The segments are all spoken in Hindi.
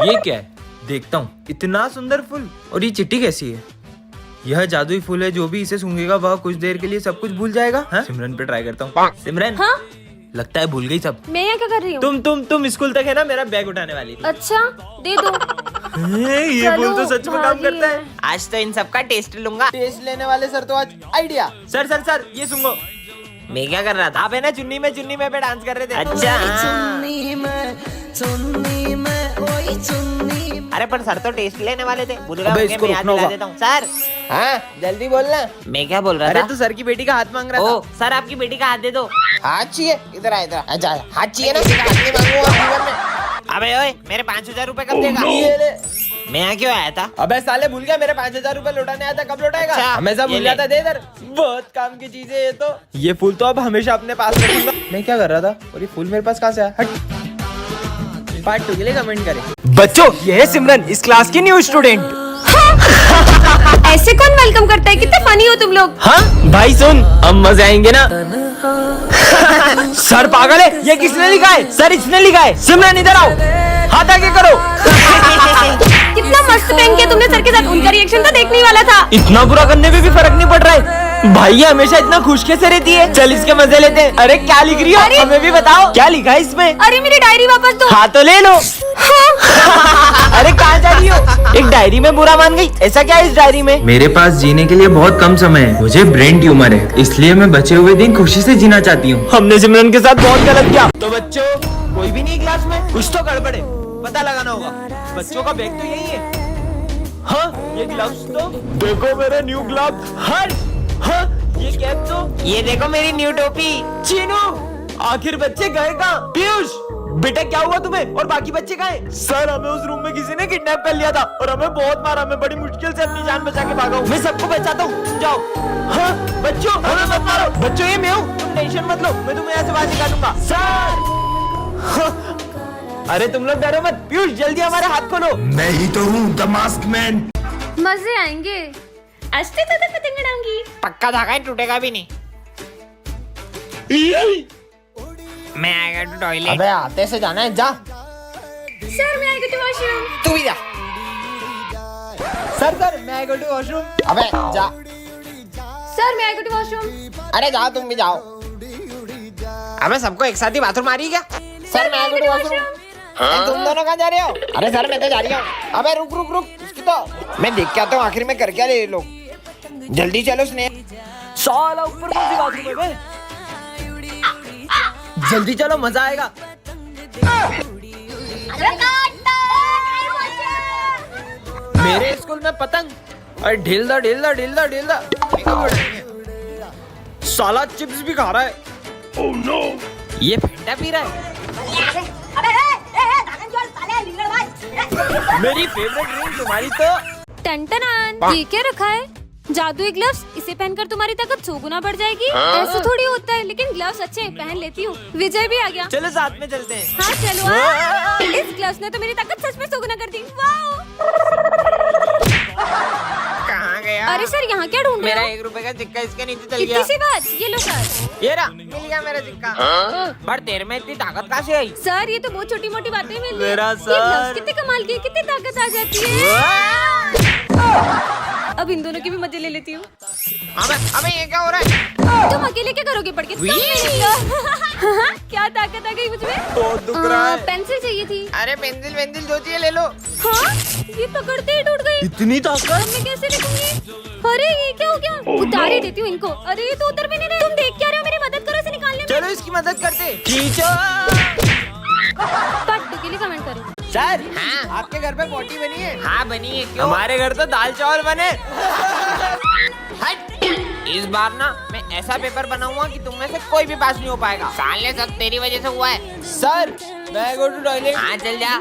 ये क्या है? देखता हूँ। इतना सुंदर फूल। और ये चिट्ठी कैसी है? यह जादुई फूल है, जो भी इसे सूंघेगा वह कुछ देर के लिए सब कुछ भूल जाएगा। हाँ? सिमरन पे ट्राई करता हूँ। सिमरन। हाँ? लगता है भूल गई सब। मैं यहाँ क्या कर रही हूँ? तुम स्कूल तक है ना, मेरा बैग उठाने वाली थी। अच्छा, दे दो। ये फूल तो सच में काम करता है। आज तो इन सबका टेस्ट लूंगा। टेस्ट लेने वाले सर तो आज आइडिया। सर ये सूंघो। मैं क्या कर रहा था? आप है ना चुन्नी में पे डांस कर रहे थे। अच्छा अरे पर सर तो टेस्ट लेने वाले थे। भूल गया, इसको मैं याद रुकना दिला होगा। देता हूँ। सर हाँ जल्दी बोलना। मैं क्या बोल रहा अरे था? तू सर की बेटी का हाथ मांग रहा ओ था। सर आपकी बेटी का हाथ दे दो। हाथ चाहिए? इधर आ जा। हाथ चाहिए ना, हाथ नहीं मांगूंगा जीवन में। अबे ओए, मेरे 5,000 रुपए कब देगा? ये ले। मैं यहाँ क्यों आया था? अबे साले भूल गया, मेरे 5,000 रुपए लौटाने आया था। कब लौटाएगा? अच्छा, हमेशा ये भूल ले। जाता। दे इधर। बहुत काम की चीज है ये तो। ये फूल तो अब हमेशा अपने पास रखूंगा। मैं क्या कर रहा था और ये फूल मेरे पास कहाँ से आया? हट। पार्ट 2 के लिए कमेंट करें। बच्चों, ये है सिमरन, इस क्लास की न्यू स्टूडेंट। ऐसे कौन वेलकम करता है? कितने फनी हो तुम लोग। हाँ भाई सुन, अब मजे आएंगे ना। सर पागल है, ये किसने लिखा है? सर इसने लिखा है। सिमरन इधर आओ, हाथ आगे करो। कितना मस्त पहन के तुमने सर के साथ। उनका रिएक्शन तो देखने ही वाला था। इतना बुरा करने पे भी फर्क नहीं पड़ रहा है। भाई ये हमेशा इतना खुश कैसे रहती है? चल इसके मजे लेते हैं। अरे क्या लिख रही हो? हमें भी बताओ, क्या लिखा है इसमें? अरे मेरी डायरी वापस दो। हाँ तो ले लो। अरे कहाँ जा रही हो? एक डायरी में बुरा मान गई, ऐसा क्या है इस डायरी में? मेरे पास जीने के लिए बहुत कम समय है। मुझे ब्रेन ट्यूमर है, इसलिए मैं बचे हुए दिन खुशी से जीना चाहती हूँ। हमने सिमरन के साथ बहुत गलत किया। तो बच्चों, कोई भी नहीं क्लास में? कुछ तो गड़बड़ है, पता लगाना होगा। बच्चों का बैग तो यही है। हाँ ये ग्लव्स तो देखो, मेरे न्यू ग्लव्स। हाँ ये कैप तो। ये देखो मेरी न्यू टोपी। चीनू, आखिर बच्चे गए कहाँ? पीयूष बेटा क्या हुआ तुम्हें? और बाकी बच्चे कहाँ हैं? सर हमें उस रूम में किसी ने किडनैप कर लिया था और हमें बहुत मारा। मैं बड़ी मुश्किल से अपनी जान बचा के भागा हूँ। मैं सबको बचाता हूँ, जाओ। हाँ बच्चों, हमें मत मारो। बच्चों ये मैं हूँ, तुम टेंशन मत लो, मैं तुम्हें यहाँ से बाहर निकालूंगा। सर हाँ। अरे तुम लोग डरो मत। पीयूष जल्दी हमारे हाथ खोलो। मैं ही तो हूँ द मास्क मैन। मजे आएंगे। अस्ते तो पतंग उड़ाऊंगी। पक्का धागा है, टूटेगा भी नहीं। मैं आएगा टू टॉयलेट। अबे आते से जाना है, जा। सर मैं आई गो टू वॉशरूम। तू भी जा। सर मैं आई गो टू वॉशरूम। अबे जा। सर मैं आई गो टू वॉशरूम। अरे जाओ, तुम भी जाओ। अबे सबको एक साथ ही बाथरूम आ रही है क्या? सर मैं आई गो टू वॉशरूम। तुम दोनों कहाँ जा रहे हो? अरे सर मैं तो जा रही हूँ। अबे रुक, इसकी तो मैं देख के आता हूँ आखिर में कर क्या रहे ये लोग। जल्दी चलो स्नेह। साला ऊपर कौन सी बाथरूम है बे? जल्दी चलो, मजा आएगा। मेरे स्कूल में पतंग। अरे ढील दा। साला चिप्स भी खा रहा है। ओह नो, ये फेंटा पी रहा है। मेरी फेवरेट ड्रिंक तुम्हारी तो। टन ये क्या रखा है? जादुई ग्लव्स। इसे पहनकर तुम्हारी ताकत 100 गुना बढ़ जाएगी। ऐसा थोड़ी होता है, लेकिन ग्लव्स अच्छे हैं, पहन लेती हूँ। विजय भी आ गया। चलो साथ में चलते हैं। हाँ चलो। इस ग्लव्स ने तो मेरी ताकत सच में 100 गुना कर दी। वाओ। कहाँ गया? अरे सर यहाँ क्या ढूंढ रहे मेरा हो? 1 रुपए का सिक्का इसके नीचे चल इतनी गया। सी बात। ये लो सर। ये रहा, मिल गया मेरा सिक्का। पर तेरे में इतनी ताकत कहाँ से आई? सर ये तो बहुत छोटी मोटी बातें मिल रही हैं। मेरा ये सर। ग्लव्स कितने कमाल की है, कितनी ताकत आ जाती है। अब इन दोनों की भी मजे ले लेती हूँ। अबे ये क्या हो रहा है? तुम अकेले क्या करोगे पढ़ के? क्या ताकत आ गई मुझमें। बहुत दुख रहा है। पेंसिल चाहिए थी। अरे पेंसिल जो चाहिए ले लो। हाँ ये पकड़ते ही टूट गई। इतनी ताकत? अब मैं कैसे लिखूंगी? अरे ये क्या हो गया? उतार ही देती हूँ इनको। अरे ये तो उतर भी नहीं रहे। तुम देख क्या रहे हो? मेरी मदद करो इसे निकालने में। चलो इसकी मदद करते। खींचो। पार्ट 2 के लिए कमेंट करें। सर हाँ? आपके घर पे पोटी बनी है? हाँ बनी है। क्यों? हमारे घर तो दाल चावल बने। हट। इस बार ना मैं ऐसा पेपर बनाऊंगा कि तुम में से कोई भी पास नहीं हो पाएगा। साले सब तेरी वजह से हुआ है। सर मैं गो टू टॉयलेट। हाँ चल जा।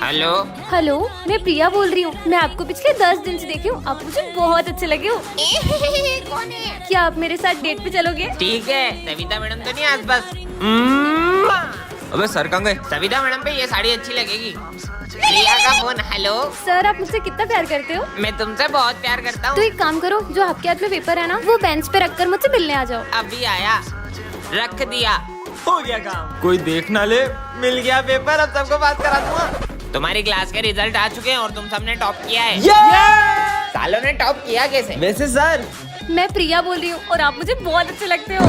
हेलो मैं प्रिया बोल रही हूँ। मैं आपको पिछले 10 दिन से देखी हूँ। आप मुझे बहुत अच्छे लगे हो। कौन है? क्या आप मेरे साथ डेट पे चलोगे? ठीक है। सविता मैडम तो नहीं आसपास? अबे सर कहाँ गए? सविता मैडम पे ये साड़ी अच्छी लगेगी। प्रिया का फोन। हेलो सर आप मुझसे कितना प्यार करते हो? मैं तुमसे बहुत प्यार करता तो हूँ। एक काम करो, जो आपके हाथ में पेपर है ना, वो बेंच पे रखकर मुझसे मिलने आ जाओ। अभी आया, रख दिया। हो गया काम। कोई देख ना ले, मिल गया पेपर, अब सबको पास करा दूंगा। तुम्हारी क्लास के रिजल्ट आ चुके हैं और तुम सबने टॉप किया है। सालों ने टॉप किया कैसे? वैसे सर, मैं प्रिया बोल रही हूँ और आप मुझे बहुत अच्छे लगते हो।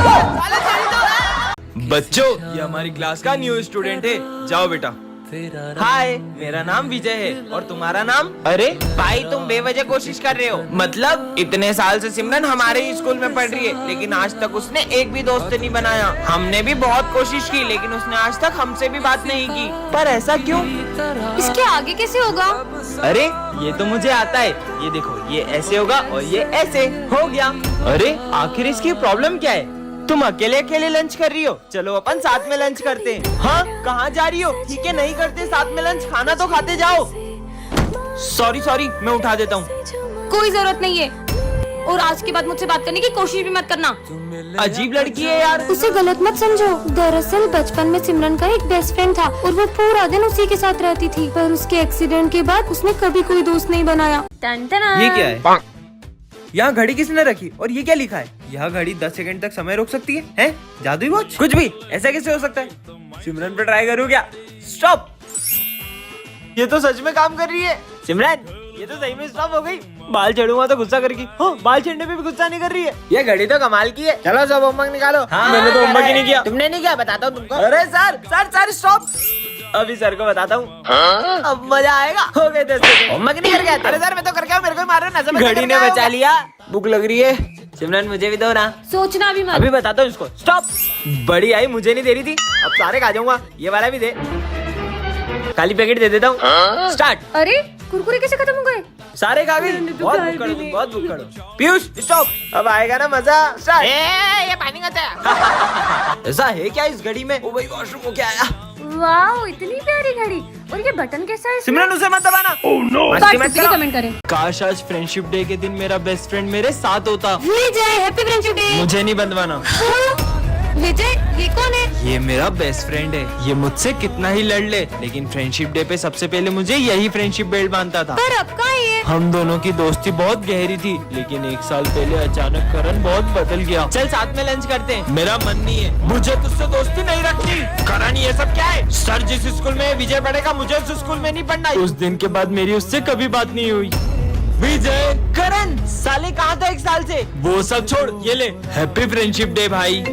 बच्चों ये हमारी क्लास का न्यू स्टूडेंट है, जाओ बेटा। हाय, मेरा नाम विजय है और तुम्हारा नाम? अरे भाई तुम बेवजह कोशिश कर रहे हो। मतलब इतने साल से सिमरन हमारे ही स्कूल में पढ़ रही है, लेकिन आज तक उसने एक भी दोस्त नहीं बनाया। हमने भी बहुत कोशिश की, लेकिन उसने आज तक हमसे भी बात नहीं की। पर ऐसा क्यों? इसके आगे कैसे होगा? अरे ये तो मुझे आता है, ये देखो, ये ऐसे होगा और ये ऐसे हो गया। अरे आखिर इसकी प्रॉब्लम क्या है? तुम अकेले अकेले लंच कर रही हो, चलो अपन साथ में लंच करते हैं। हाँ, कहाँ जा रही हो? ठीक है, नहीं करते साथ में लंच, खाना तो खाते जाओ। सॉरी, मैं उठा देता हूँ। कोई जरूरत नहीं है, और आज के बाद मुझसे बात करने की कोशिश भी मत करना। अजीब लड़की है यार। उसे गलत मत समझो। दरअसल बचपन में सिमरन का एक बेस्ट फ्रेंड था और वो पूरा दिन उसी के साथ रहती थी, पर उसके एक्सीडेंट के बाद उसने कभी कोई दोस्त नहीं बनाया। ये क्या है? यहाँ घड़ी किसने रखी और ये क्या लिखा है? यह घड़ी 10 सेकंड तक समय रोक सकती है? हैं? जादुई वॉच? कुछ भी, ऐसा कैसे हो सकता है? सिमरन पे ट्राई करूँ क्या? स्टॉप! ये तो सच में काम कर रही है। सिमरन, ये तो सही में स्टॉप हो गई। बाल छेड़ूंगा तो गुस्सा करेगी। हाँ, बाल छेड़ने पे भी गुस्सा नहीं कर रही है। ये घड़ी तो कमाल की है। चलो सब होमवर्क निकालो। हाँ, मैंने तो होमवर्क ही नहीं किया। तुमने नहीं किया? बताता हूँ तुमको। अरे सर स्टॉप! अभी सर को बताता हूँ। अब मजा आएगा। हो गए 10 सेकंड। होमवर्क नहीं करके आते? अरे सर मैं तो करके आऊँ, मेरे को मार रहे हो। घड़ी ने बचा लिया। भूख लग रही है। सिमरन मुझे भी दो ना। सोचना भी मत। अभी बताता हूँ इसको। स्टॉप! बड़ी आई, मुझे नहीं दे रही थी, अब सारे खा जाऊंगा। ये वाला भी दे, खाली पैकेट दे देता हूँ। स्टार्ट। अरे कुरकुरे कैसे खत्म हो गए? सारे खा गई। बहुत भूख करो। पीयूष स्टॉप! अब आएगा ना मजा। स्टार्ट। ये पानी का था। ऐसा है क्या इस घड़ी में? ओ भाई, वॉशरूम हो क्या आया? वाह, इतनी प्यारी घड़ी। और ये बटन कैसा है? सिमरन उसे मत दबाना। मस्ती मत करो। कमेंट करें। काश आज फ्रेंडशिप डे के दिन मेरा बेस्ट फ्रेंड मेरे साथ होता। विजय, हैप्पी फ्रेंडशिप डे। मुझे नहीं बंधवाना। विजय, ये कौन है? ये मेरा बेस्ट फ्रेंड है। ये मुझसे कितना ही लड़ ले, लेकिन फ्रेंडशिप डे पे सबसे पहले मुझे यही फ्रेंडशिप बेल्ट बांधता था। पर अब कहाँ है ये? हम दोनों की दोस्ती बहुत गहरी थी, लेकिन 1 साल पहले अचानक करण बहुत बदल गया। चल साथ में लंच करते हैं। मेरा मन नहीं है, मुझे तुझसे दोस्ती नहीं रखनी। करण, ये सब क्या है? सर जिस स्कूल में विजय पढ़ेगा, मुझे उस स्कूल में नहीं पढ़ना। उस दिन के बाद मेरी उससे कभी बात नहीं हुई। विजय, करण, साले कहाँ था 1 साल से? वो सब छोड़, ये ले, हैप्पी फ्रेंडशिप डे भाई।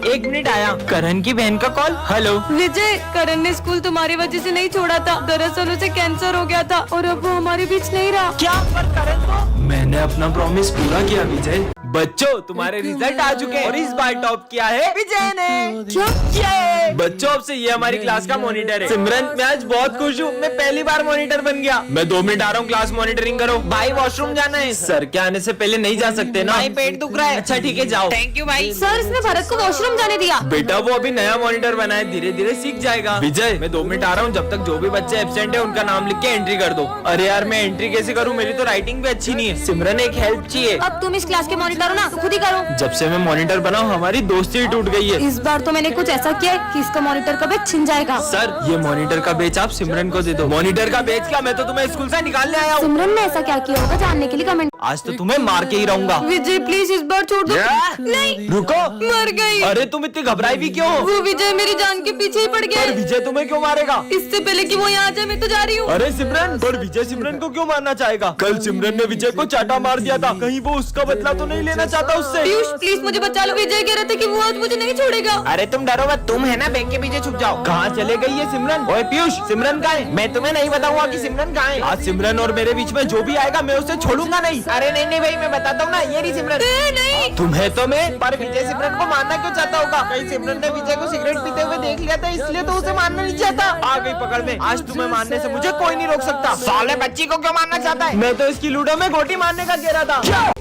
1 मिनट, आया करण की बहन का कॉल। हेलो विजय, करण ने स्कूल तुम्हारी वजह से नहीं छोड़ा था। दरअसल उसे कैंसर हो गया था और अब वो हमारे बीच नहीं रहा। क्या? पर करण तो मैंने अपना प्रॉमिस पूरा किया। विजय, बच्चों तुम्हारे रिजल्ट आ चुके हैं और इस बार टॉप किया है विजय ने। क्या? ये बच्चों, अब से ये हमारी क्लास का मॉनिटर है। सिमरन, मैं आज बहुत खुश हूँ, मैं पहली बार मॉनिटर बन गया। मैं 2 मिनट आ रहा हूँ, क्लास मॉनिटरिंग करो। भाई वॉशरूम जाना है। सर के आने से पहले नहीं जा सकते ना? भाई पेट दुख रहा है। अच्छा ठीक है, जाओ। थैंक यू भाई। सर, इसने भरत को वॉशरूम जाने दिया। बेटा वो अभी नया मॉनिटर बना है, धीरे धीरे सीख जाएगा। विजय, मैं 2 मिनट आ रहा हूँ, जब तक जो भी बच्चे एब्सेंट है उनका नाम लिख के एंट्री कर दो। अरे यार, मैं एंट्री कैसे करूँ? मेरी तो राइटिंग भी अच्छी नहीं है। सिमरन, एक हेल्प चाहिए। अब तुम इस क्लास के मॉनिटर हो ना, तो खुद ही करो। जब से मैं मॉनिटर बना हूँ, हमारी दोस्ती ही टूट गई है। इस बार तो मैंने कुछ ऐसा किया है कि इसका मॉनिटर का बैच छिन जाएगा। सर, ये मॉनिटर का बेच आप सिमरन को दे दो। मॉनिटर का बेच क्या? मैं तो तुम्हें स्कूल से निकालने आया हूँ। सिमरन ने ऐसा क्या किया होगा जानने के लिए कमेंट। आज तो तुम्हें मार के ही रहूंगा। विजय प्लीज इस बार छोड़ दो। नहीं, रुको। मर गई। अरे तुम इतनी घबराई भी क्यों? वो विजय मेरी जान के पीछे ही पड़ गया। पर विजय तुम्हें क्यों मारेगा? इससे पहले कि वो यहाँ आ जाए मैं तो जा रही हूँ। अरे सिमरन, पर विजय सिमरन को क्यों मारना चाहेगा? कल सिमरन ने विजय को चाटा मार दिया था, कहीं वो उसका बदला तो नहीं लेना चाहता उससे? पीयूष प्लीज मुझे बचा लो। विजय कह रहा था कि वो आज मुझे नहीं छोड़ेगा। अरे तुम डरो मत, तुम है ना, बैंक के पीछे छुप जाओ। कहाँ चले गई ये सिमरन? ओए पीयूष, सिमरन कहाँ है? मैं तुम्हें नहीं बताऊंगा कि सिमरन कहाँ है। आज सिमरन और मेरे बीच में जो भी आएगा मैं उसे छोड़ूंगा नहीं। अरे नहीं भाई, मैं बताता हूँ ना, ये रही सिमरन। नहीं, तुम्हें तो मैं। पर विजय सिमरन को मारना क्यों चाहता होगा? कहीं सिमरन ने विजय को सिगरेट पीते हुए देख लिया था, इसलिए तो उसे मारना नहीं चाहता। आ गई पकड़ में। आज तुम्हें मारने से मुझे कोई नहीं रोक सकता। साले बच्ची को क्यों मारना चाहता है? मैं तो इसकी लूडो में गोटी मारने का कह रहा था।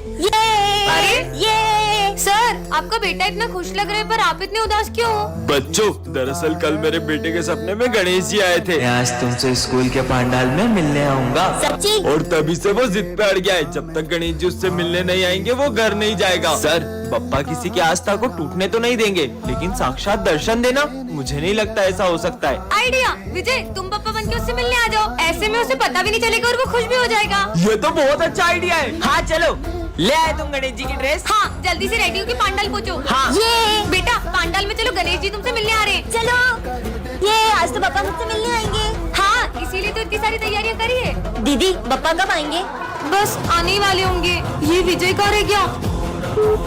ये सर, आपका बेटा इतना खुश लग रहा है, पर आप इतने उदास क्यों हो? बच्चों, दरअसल कल मेरे बेटे के सपने में गणेश जी आए थे। मैं आज तुमसे स्कूल के पंडाल में मिलने आऊंगा। सच्ची? और तभी से वो जिद पे अड़ गया है, जब तक गणेश जी उससे मिलने नहीं आएंगे वो घर नहीं जाएगा। सर, पप्पा किसी की आस्था को टूटने तो नहीं देंगे, लेकिन साक्षात दर्शन देना, मुझे नहीं लगता ऐसा हो सकता है। आइडिया विजय, तुम पापा बन के उससे मिलने आ जाओ। ऐसे में उसे पता भी नहीं चलेगा और वो खुश भी हो जाएगा। ये तो बहुत अच्छा आइडिया है। हाँ चलो। ले आए तुम गणेश जी की ड्रेस? हाँ जल्दी से रेडी होके पांडाल पहुँचो। हाँ। ये बेटा पांडाल में चलो, गणेश जी तुमसे मिलने आ रहे हैं। चलो, ये आज तो पापा मुझसे मिलने आएंगे। हाँ इसीलिए तो इतनी सारी तैयारियां करी है। दीदी पापा कब आएंगे? बस आने ही वाले होंगे। ये विजय कहाँ रह गया?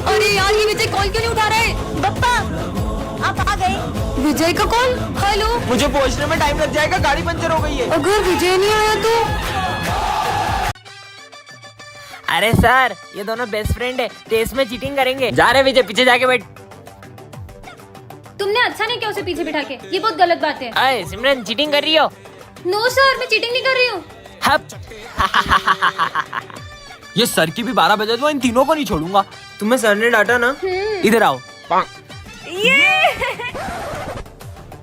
अरे यार ये विजय कॉल क्यों नहीं उठा रहा है? पापा आप आ गए? विजय का कॉल? हेलो। मुझे पहुंचने में टाइम लग जाएगा, गाड़ी पंचर हो गई है। अगर विजय नहीं आया तो? अरे सर, ये दोनों बेस्ट फ्रेंड है, टेस्ट में चीटिंग करेंगे। जा रहे विजय, पीछे जाके बैठ। तुमने अच्छा नहीं किया उसे पीछे बिठा के, ये बहुत गलत बात है। अरे सिमरन, चीटिंग कर रही हो? नो सर, मैं चीटिंग नहीं कर रही हूँ। हप। ये सर की भी 12 बजे तो इन तीनों को नहीं छोड़ूंगा। तुम्हें सर ने डांटा ना? इधर आओ।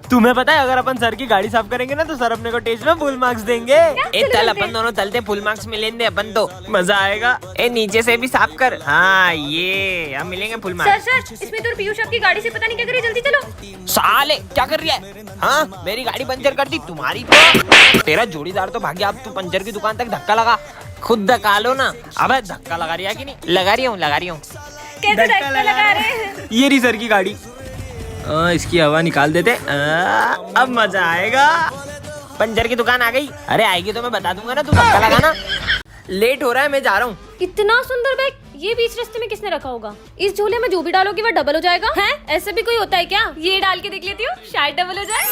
तुम्हें पता है अगर अपन सर की गाड़ी साफ करेंगे ना तो सर अपने को टेस्ट में फुल मार्क्स देंगे। ए चल, अपन दोनों चलते, फुल मार्क्स मिलेंगे अपन तो। मजा आएगा। ए नीचे से भी साफ कर। हाँ ये हम मिलेंगे फुल सर मार्क्स। सर, इसमें तो पीयूष आपकी गाड़ी से पता नहीं क्या करिए, जल्दी चलो। साले क्या कर रही है? हाँ मेरी गाड़ी पंचर कर दी तुम्हारी तो। तेरा जोड़ीदार तो भाग्य, अब तू पंचर की दुकान तक धक्का लगा। खुद धक्का लो ना। अबे धक्का लगा रही है कि नहीं? लगा रही हूँ। कैसे धक्का लगा रहे हैं? ये रही सर की गाड़ी। इसकी हवा निकाल देते। अब मजा आएगा। पंचर की दुकान आ गई। अरे आएगी तो मैं बता दूंगा ना, तू धक्का लगाना। लेट हो रहा है, मैं जा रहा हूँ। इतना सुंदर बैग ये बीच रास्ते में किसने रखा होगा? इस झोले में जो भी डालोगे वो डबल हो जाएगा। हैं? ऐसे भी कोई होता है क्या? ये डाल के देख लेती हूँ, शायद डबल हो जाए।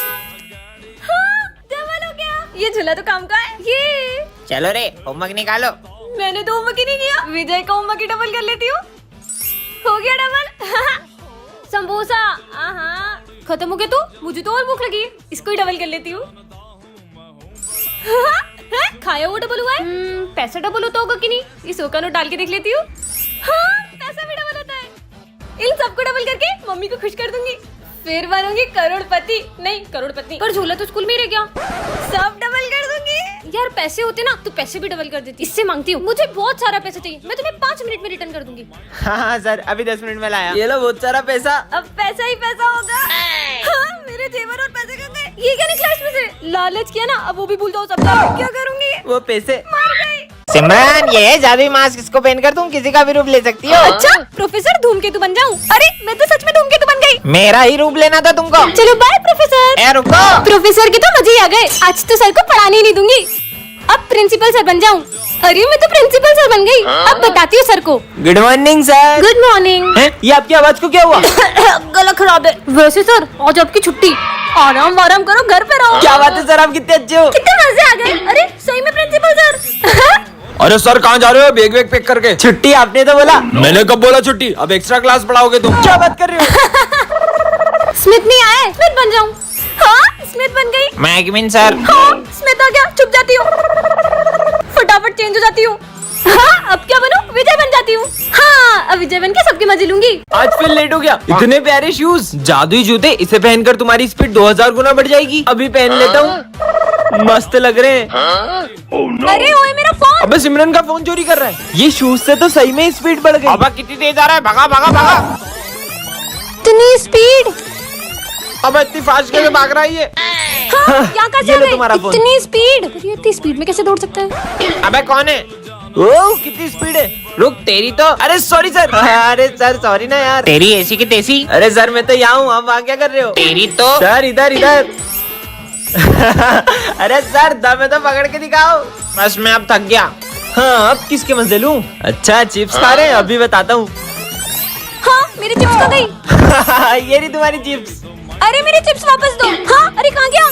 हाँ, डबल हो गया। ये झोला तो काम का है। ये चलो रे, होमवर्क निकालो। मैंने तो होमवर्क ही नहीं किया। विजय का होमवर्क ही डबल कर लेती हूँ। हो गया डबल। समोसा। हाँ खत्म हो गया तो मुझे तो और भूख लगी है, इसको ही डबल कर लेती हूँ। खाया वो डबल हुआ है। पैसा डबल होता होगा कि नहीं? इस का नोट डाल के देख लेती हूँ। हाँ पैसा भी डबल होता है। इन सबको डबल करके मम्मी को खुश कर दूंगी, फिर बनूंगी करोड़पति। नहीं करोड़पति, पर झोला तो स्कूल में ही रह गया। सब डबल कर दूंगी। यार पैसे होते ना तो पैसे भी डबल कर देती। इससे मांगती हूँ, मुझे बहुत सारा पैसा चाहिए, मैं तुम्हें 5 मिनट में रिटर्न कर दूंगी। हाँ सर, अभी 10 मिनट में लाया। ये लो बहुत सारा पैसा। अब पैसा ही पैसा होगा। हाँ, मेरे जेवर और पैसे कहाँ गए? ये क्या निकला इसमें से? लालच किया ना, अब वो भी भूल जाओ सब। क्या करूंगी? वो पैसे मार गई। सिमरन, ये है जादुई मास्क, इसको पहनकर तुम किसी का भी रूप ले सकती हो। अच्छा प्रोफेसर धूमकेतु बन जाऊं? अरे मैं तो सच में धूमकेतु बन गई। मेरा ही रूप लेना था तुमको। चलो बाय प्रोफेसर। ए रुको। प्रोफेसर के तो मजे ही आ गए। आज तो सर को पढ़ाने ही नहीं दूंगी, अब प्रिंसिपल सर बन जाऊं। अरे मैं तो प्रिंसिपल सर बन गई। अब बताती हूँ सर को। Good morning sir. Good morning. ये आपकी आवाज को क्या हुआ? गला खराब है। वैसे सर आज आपकी छुट्टी, आराम वाराम करो, घर पे रहो। क्या बात है सर, आप कितने अच्छे हो। कितने मजे आ गए। अरे सही में प्रिंसिपल सर। अरे सर कहाँ जा रहे हो बैग वैग पैक करके? छुट्टी आपने तो बोला। मैंने कब बोला छुट्टी? अब एक्स्ट्रा क्लास पढ़ाओगे तुम? क्या बात कर रहे हो? स्मिथ नहीं आया, स्मिथ बन जाऊं। हाँ स्मिथ बन गई। मैगमिन सर। हाँ स्मिथ आ गया, चुप जाती हूँ, फटाफट चेंज हो जाती हूँ। हाँ अब क्या बनूं? विजय बन जाती हूँ। हाँ अब विजय बन के सबके मजे लूंगी। आज फिर लेट हो गया। इतने प्यारे शूज, जादुई जूते, इसे पहनकर तुम्हारी स्पीड 2000 गुना बढ़ जाएगी। अभी पहन लेता हूँ, मस्त लग रहे हैं। अरे ओए मेरा फोन। अबे सिमरन का फोन चोरी कर रहा है। ये शूज से तो सही में स्पीड बढ़ गई। अब कितनी तेज आ रहा है? भगा भगा भगा। इतनी स्पीड। अब इतनी फास्ट कैसे भाग रहा है ये? हाँ, यहाँ का ये लो तुम्हारा फोन। इतनी स्पीड। ये इतनी स्पीड में कैसे दौड़ सकता है? अबे कौन है? ओह कितनी स्पीड है। रुक, तेरी तो। अरे सॉरी सर। अरे सर सॉरी ना यार। तेरी ऐसी की तैसी। अरे सर मैं तो यहाँ हूँ, आप वहाँ क्या कर रहे हो? तेरी तो। सर इधर इधर। अरे सर दम है तो पकड़ के दिखाओ। बस मैं अब थक गया। हाँ अब किसके मजे लूं? अच्छा चिप्स खा रहे हैं, अभी बताता हूँ। हाँ मेरी चिप्स खो गई। ये रही तुम्हारी चिप्स। अरे मेरी चिप्स वापस दो। हाँ अरे कहाँ गया?